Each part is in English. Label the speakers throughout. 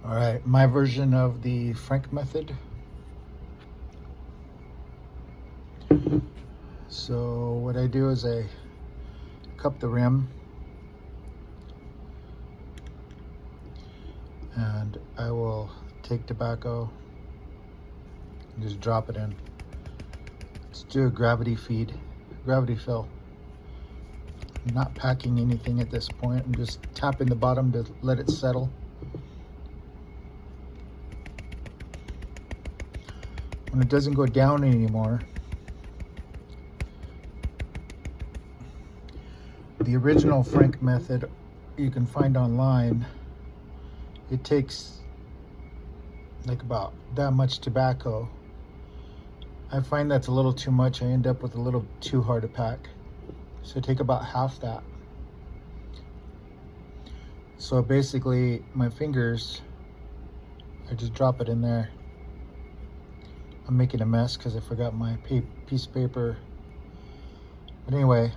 Speaker 1: All right, my version of the Frank method. So what I do is I cup the rim and I will take tobacco and just drop it in. Let's do a gravity fill. I'm not packing anything at this point. I'm just tapping the bottom to let it settle. When it doesn't go down anymore, the original Frank method you can find online, it takes like about that much tobacco. I find that's a little too much. I end up with a little too hard to pack. So take about half that. So basically my fingers, I just drop it in there. I'm making a mess because I forgot my piece of paper. But anyway,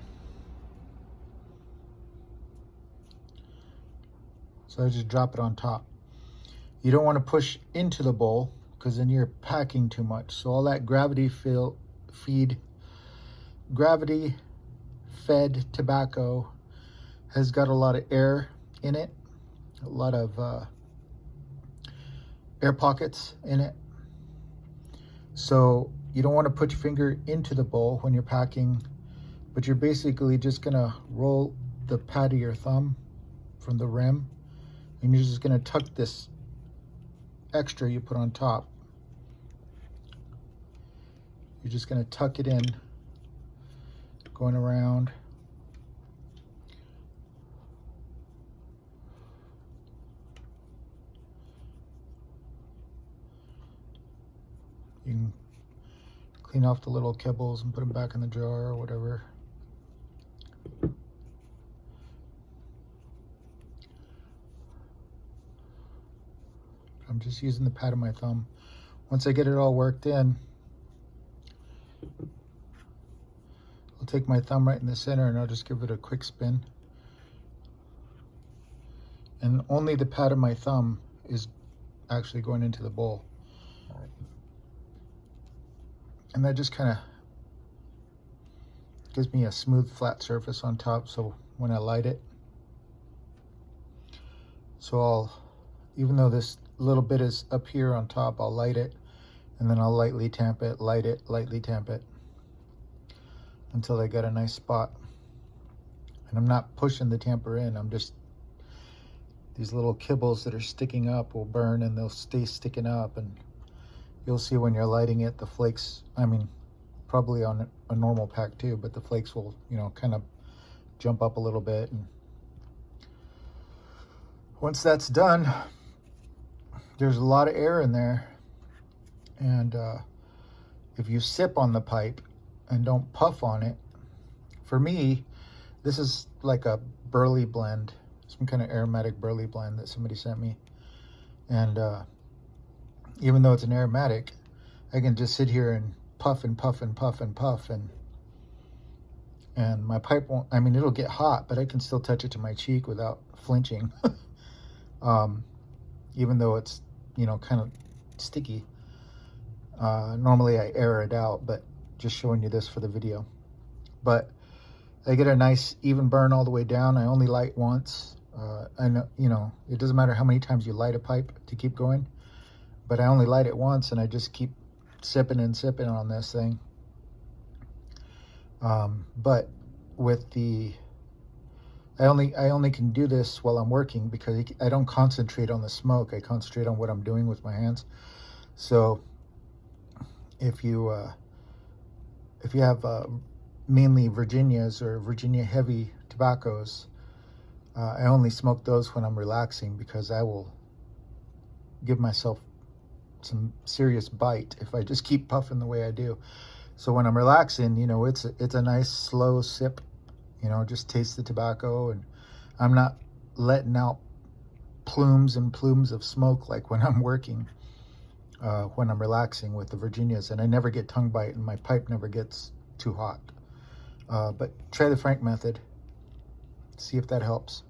Speaker 1: so I just drop it on top. You don't want to push into the bowl because then you're packing too much. So all that gravity fed tobacco has got a lot of air in it, a lot of air pockets in it. So you don't want to put your finger into the bowl when you're packing, but you're basically just gonna roll the pad of your thumb from the rim, and you're just gonna tuck this extra you put on top. You're just gonna tuck it in, going around. You can clean off the little kibbles and put them back in the jar or whatever. I'm just using the pad of my thumb. Once I get it all worked in, I'll take my thumb right in the center and I'll just give it a quick spin. And only the pad of my thumb is actually going into the bowl. And that just kind of gives me a smooth, flat surface on top. So when I light it, even though this little bit is up here on top, I'll light it, and then I'll lightly tamp it, light it, lightly tamp it, until I get a nice spot. And I'm not pushing the tamper in, I'm just, these little kibbles that are sticking up will burn and they'll stay sticking up, and you'll see when you're lighting it, the flakes, I mean, probably on a normal pack too, but the flakes will, kind of jump up a little bit. And once that's done, there's a lot of air in there. And if you sip on the pipe and don't puff on it, for me, this is like a burley blend, some kind of aromatic burley blend that somebody sent me. And even though it's an aromatic, I can just sit here and puff and puff and puff and puff, and my pipe won't, I mean, it'll get hot, but I can still touch it to my cheek without flinching. Even though it's, kind of sticky. Normally I air it out, but just showing you this for the video. But I get a nice even burn all the way down. I only light once. I know, it doesn't matter how many times you light a pipe to keep going, but I only light it once, and I just keep sipping and sipping on this thing. But with the, I only can do this while I'm working because I don't concentrate on the smoke. I concentrate on what I'm doing with my hands. So if you have mainly Virginias or Virginia heavy tobaccos, I only smoke those when I'm relaxing, because I will give myself some serious bite if I just keep puffing the way I do. So when I'm relaxing, it's a nice slow sip, just taste the tobacco, and I'm not letting out plumes and plumes of smoke like when I'm working, when I'm relaxing with the Virginias, and I never get tongue bite and my pipe never gets too hot. But try the Frank method, see if that helps.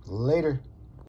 Speaker 1: Later.